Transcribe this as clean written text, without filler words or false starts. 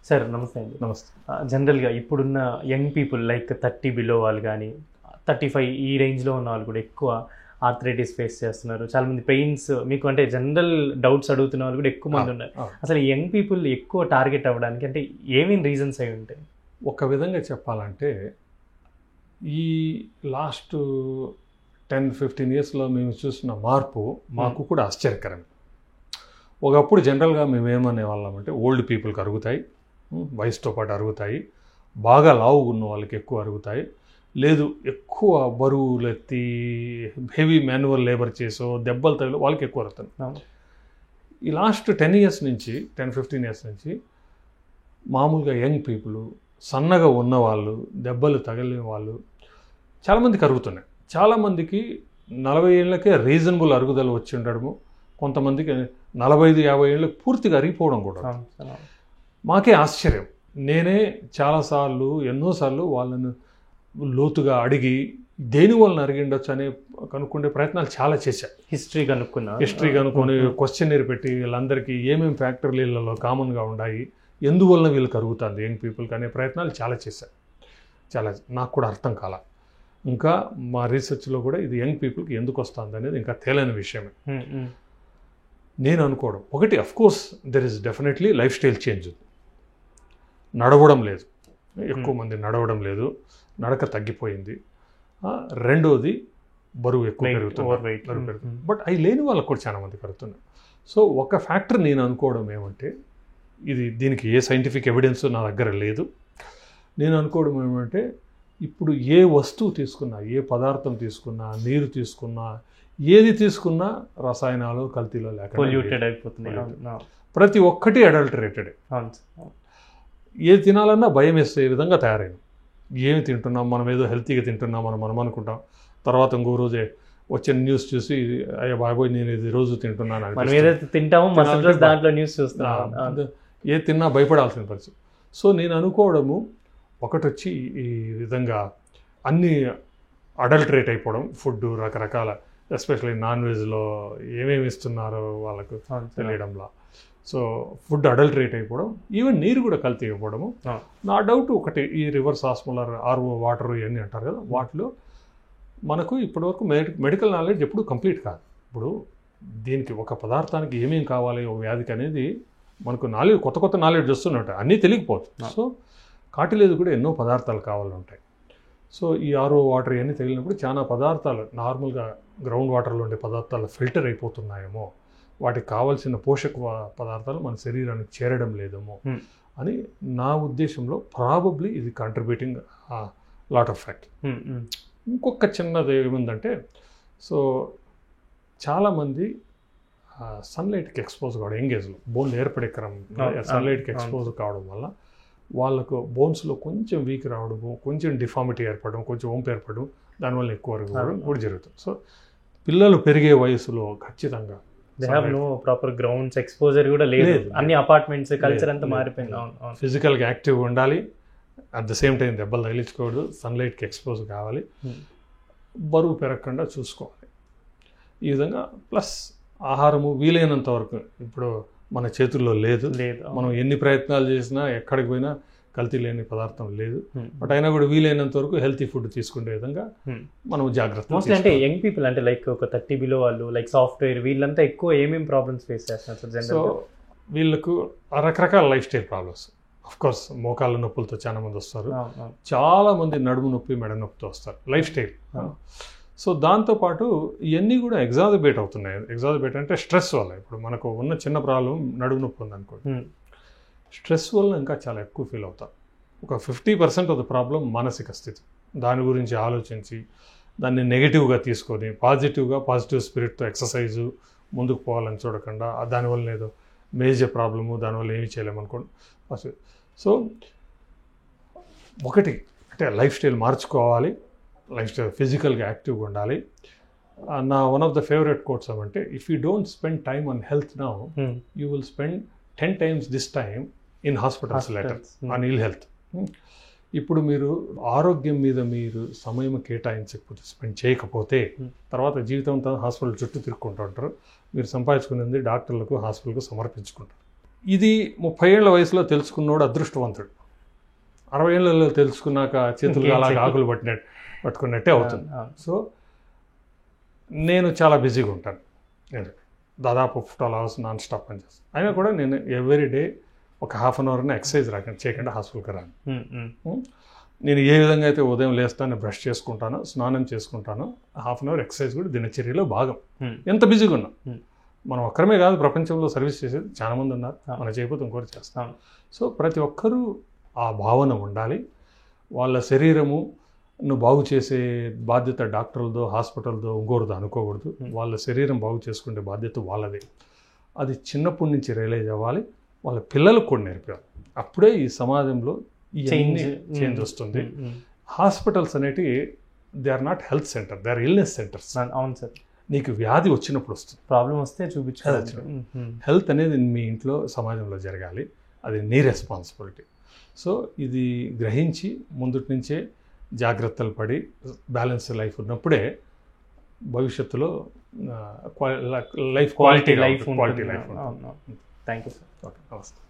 Sir నమస్తే అండి. నమస్తే. జనరల్గా ఇప్పుడున్న యంగ్ పీపుల్ లైక్ 30 బిలో వాళ్ళు కానీ 35 ఈ రేంజ్లో ఉన్న వాళ్ళు కూడా ఎక్కువ ఆర్థరైటిస్ ఫేస్ చేస్తున్నారు. చాలామంది పెయిన్స్ మీకు అంటే జనరల్ డౌట్స్ అడుగుతున్న వాళ్ళు కూడా ఎక్కువ మంది ఉన్నారు. అసలు యంగ్ పీపుల్ ఎక్కువ టార్గెట్ అవ్వడానికి అంటే ఏమేమి రీజన్స్ అయి ఉంటాయి? ఒక విధంగా చెప్పాలంటే ఈ లాస్ట్ 10-15 ఇయర్స్లో మేము చూసిన మార్పు మాకు కూడా ఆశ్చర్యకరమే. ఒకప్పుడు జనరల్గా మేము ఏమనే వాళ్ళం అంటే ఓల్డ్ పీపుల్కి అరుగుతాయి, వయసుతో పాటు అరుగుతాయి, బాగా లావుగా ఉన్న వాళ్ళకి ఎక్కువ అరుగుతాయి, లేదు ఎక్కువ బరువులు ఎత్తి హెవీ మాన్యువల్ లేబర్ చేసో దెబ్బలు తగిలి వాళ్ళకి ఎక్కువ అరుగుతుంది. ఈ లాస్ట్ 10-15 ఇయర్స్ నుంచి మామూలుగా యంగ్ పీపుల్, సన్నగా ఉన్నవాళ్ళు, దెబ్బలు తగిలిన వాళ్ళు చాలామందికి అరుగుతున్నాయి. చాలామందికి 40 ఏళ్ళకే రీజనబుల్ అరుగుదల వచ్చి ఉండడము, కొంతమందికి 45-50 ఏళ్ళకి పూర్తిగా అరిగిపోవడం కూడా. మాకే ఆశ్చర్యం. నేనే చాలాసార్లు ఎన్నోసార్లు వాళ్ళను లోతుగా అడిగి దేని వలన అరిగిండొచ్చు అనే కనుక్కుండే ప్రయత్నాలు చాలా చేశాను. హిస్టరీ కనుక్కొని క్వశ్చనీర్ పెట్టి వీళ్ళందరికీ ఏమేమి ఫ్యాక్టర్లు వీళ్ళలో కామన్గా ఉన్నాయి, ఎందువలన వీళ్ళకి అరుగుతుంది యంగ్ పీపుల్కి అనే ప్రయత్నాలు చాలా చేశాను. నాకు కూడా అర్థం కాల. ఇంకా మా రీసెర్చ్లో కూడా ఇది యంగ్ పీపుల్కి ఎందుకు వస్తుంది అనేది ఇంకా తేలని విషయమే. నేను అనుకోవడం ఒకటి, of course there is definitely life style change. నడవడం లేదు, ఎక్కువ మంది నడవడం లేదు, నడక తగ్గిపోయింది. రెండోది బరువు ఎక్కువ పెరుగుతుంది. బట్ అవి లేని వాళ్ళకు కూడా చాలా మంది పెరుగుతున్నారు. సో ఒక ఫ్యాక్టర్ నేను అనుకోవడం ఏమంటే, దీనికి ఏ సైంటిఫిక్ ఎవిడెన్స్ నా దగ్గర లేదు. నేను అనుకోవడం ఏమంటే, ఇప్పుడు ఏ వస్తువు తీసుకున్నా, ఏ పదార్థం తీసుకున్నా, నీరు తీసుకున్నా, ఏది తీసుకున్నా రసాయనాలు కల్తీలో పొల్యూటెడ్ అయిపోతున్నాయి. ప్రతి ఒక్కటి అడల్టరేటెడ్. ఏది తినాలన్నా భయం వేసే విధంగా తయారైంది. ఏమి తింటున్నాం, మనం ఏదో హెల్తీగా తింటున్నాం మనం అనుకుంటాం. తర్వాత ఇంకో రోజే వచ్చిన న్యూస్ చూసి అయ్యో బాబోయ్ నేను ఇది రోజు తింటున్నాను ఏది తిన్నా భయపడాల్సిన పరిస్థితి. సో నేను అనుకోవడము ఒకటి వచ్చి ఈ విధంగా అన్నీ అడల్టరేట్ అయిపోవడం, ఫుడ్ రకరకాల ఎస్పెషల్లీ నాన్ వెజ్లో ఏమేమి ఇస్తున్నారో వాళ్ళకు తెలియడంలా. సో ఫుడ్ అడల్టరేట్ అయిపోవడం, ఈవెన్ నీరు కూడా కల్తీ అయిపోవడము. నా డౌట్ ఒకటి, ఈ రివర్స్ ఆస్మోలార్ ఆర్ఓ వాటర్ ఇవన్నీ అంటారు కదా, వాటిలో మనకు ఇప్పటివరకు మెడికల్ నాలెడ్జ్ ఎప్పుడు కంప్లీట్ కాదు. ఇప్పుడు దీనికి ఒక పదార్థానికి ఏమేమి కావాలి ఒక వ్యాధికి అనేది మనకు నాలెడ్జ్, కొత్త నాలెడ్జ్ వస్తున్నట్టు అన్నీ తెలియకపోతుంది. సో కాటిలేదు కూడా ఎన్నో పదార్థాలు కావాలంటాయి. సో ఈ ఆర్ఓ వాటర్ ఇవన్నీ తగిలినప్పుడు చాలా పదార్థాలు నార్మల్గా గ్రౌండ్ వాటర్లో ఉండే పదార్థాలు ఫిల్టర్ అయిపోతున్నాయేమో, వాటికి కావాల్సిన పోషక పదార్థాలు మన శరీరానికి చేరడం లేదేమో అని నా ఉద్దేశంలో ప్రాబబ్లీ ఇది కంట్రిబ్యూటింగ్ లాట్ ఆఫ్ ఫ్యాక్ట్. ఇంకొక చిన్నది ఏముందంటే, సో చాలామంది సన్లైట్కి ఎక్స్పోజ్ కావడం, ఎంగేజ్లో బోన్లు ఏర్పడే క్రమంలో సన్లైట్కి ఎక్స్పోజ్ కావడం వల్ల వాళ్ళకు బోన్స్లో కొంచెం వీక్ రావడము, కొంచెం డిఫార్మిటీ ఏర్పడడం, కొంచెం వంపు ఏర్పడడం, దానివల్ల ఎక్కువ అరగడం కూడా జరుగుతుంది. సో పిల్లలు పెరిగే వయసులో ఖచ్చితంగా ప్రాపర్ గ్రౌండ్స్ ఎక్స్పోజర్ కూడా లేదు, అన్ని అపార్ట్మెంట్స్ కల్చర్ అంతా మారిపోయింది. ఫిజికల్గా యాక్టివ్గా ఉండాలి, అట్ ద సేమ్ టైం దెబ్బలు తగిలించుకోవద్దు, సన్లైట్కి ఎక్స్పోజ్ కావాలి, బరువు పెరగకుండా చూసుకోవాలి. ఈ విధంగా ప్లస్ ఆహారము వీలైనంత వరకు, ఇప్పుడు మన చేతుల్లో లేదు, మనం ఎన్ని ప్రయత్నాలు చేసినా ఎక్కడికి పోయినా కల్తీ లేని పదార్థం లేదు. బట్ అయినా కూడా వీలైనంత వరకు హెల్తీ ఫుడ్ తీసుకునే విధంగా మనం జాగ్రత్త. మోస్ట్లీ అంటే యంగ్ పీపుల్ అంటే లైక్ ఒక 30 బిలో వాళ్ళు, లైక్ సాఫ్ట్వేర్, వీళ్ళంతా ఎక్కువ ఏమేమి ప్రాబ్లమ్స్ ఫేస్ చేస్తున్నారు? సో వీళ్ళకు రకరకాల లైఫ్ స్టైల్ ప్రాబ్లమ్స్. అఫ్కోర్స్ మోకాళ్ళ నొప్పులతో చాలా మంది వస్తారు, చాలా మంది నడుము నొప్పి, మెడ నొప్పితో వస్తారు, లైఫ్ స్టైల్. సో దాంతోపాటు ఇవన్నీ కూడా ఎగ్జాజబేట్ అవుతున్నాయి. ఎగ్జాజబేట్ అంటే స్ట్రెస్ వల్ల. ఇప్పుడు మనకు ఉన్న చిన్న ప్రాబ్లం నడుము నొప్పి ఉందనుకోండి, స్ట్రెస్ వల్ల ఇంకా చాలా ఎక్కువ ఫీల్ అవుతారు. ఒక 50% ఆఫ్ ద ప్రాబ్లం మానసిక స్థితి. దాని గురించి ఆలోచించి దాన్ని నెగిటివ్గా తీసుకొని పాజిటివ్ స్పిరిట్తో ఎక్సర్సైజు ముందుకు పోవాలని చూడకుండా దానివల్ల ఏదో మేజర్ ప్రాబ్లము, దానివల్ల ఏమీ చేయలేమనుకోండి. సో ఒకటి అంటే లైఫ్ స్టైల్ మార్చుకోవాలి, లైఫ్ స్టైల్ ఫిజికల్గా యాక్టివ్గా ఉండాలి. నా one of the favourite quotes ఏమంటే, if you don't spend time on health now, you will spend 10 times this time in hospitals later on ill health. ఇప్పుడు మీరు ఆరోగ్యం మీద మీరు సమయం కేటాయించకపోతే, స్పెండ్ చేయకపోతే, తర్వాత జీవితంతో హాస్పిటల్ చుట్టూ తిరుక్కుంటూ ఉంటారు. మీరు సంపాదించుకునేది డాక్టర్లకు, హాస్పిటల్కు సమర్పించుకుంటారు. ఇది 30 ఏళ్ల వయసులో తెలుసుకున్నోడు అదృష్టవంతుడు. 60 ఏళ్ళలో తెలుసుకున్నాక చేతులు అలాగే ఆకులు పట్టుకున్నట్టే అవుతుంది. సో నేను చాలా బిజీగా ఉంటాను. నేను దాదాపు 12 hours నాన్ స్టాప్ పని చేస్తాను. అయినా కూడా నేను ఎవ్రీ డే ఒక ½ an hour ఎక్సర్సైజ్ చేయకుండా హాస్పిటల్కి రాను. నేను ఏ విధంగా అయితే ఉదయం లేస్తాను, బ్రష్ చేసుకుంటాను, స్నానం చేసుకుంటాను, ½ an hour ఎక్సర్సైజ్ కూడా దినచర్యలో భాగం. ఎంత బిజీగా ఉన్నా మనం ఒక్కరమే కాదు, ప్రపంచంలో సర్వీస్ చేసేది చాలా మంది ఉన్నారు. మనం చేయకపోతే ఇంకోటి చేస్తాం. సో ప్రతి ఒక్కరూ ఆ భావన ఉండాలి. వాళ్ళ శరీరము బాగు చేసే బాధ్యత డాక్టర్లదో, హాస్పిటల్దో, ఇంకోరిదో అనుకోకూడదు. వాళ్ళ శరీరం బాగు చేసుకునే బాధ్యత వాళ్ళదే. అది చిన్నప్పటి నుంచి రియలైజ్ అవ్వాలి. వాళ్ళ పిల్లలకు కూడా నేర్పాలి. అప్పుడే ఈ సమాజంలో చేంజ్ వస్తుంది. హాస్పిటల్స్ అనేటివి they are not health center, they are illness centers. అవును సార్. నీకు వ్యాధి వచ్చినప్పుడు వస్తుంది, ప్రాబ్లం వస్తే చూపించుకోవచ్చు. హెల్త్ అనేది మీ ఇంట్లో సమాజంలో జరగాలి. అది నీ రెస్పాన్సిబిలిటీ. సో ఇది గ్రహించి ముందుటి నుంచే జాగ్రత్తలు పడి బ్యాలెన్స్ లైఫ్ ఉన్నప్పుడే భవిష్యత్తులో quality life. Thank you sir. Okay, నమస్తే.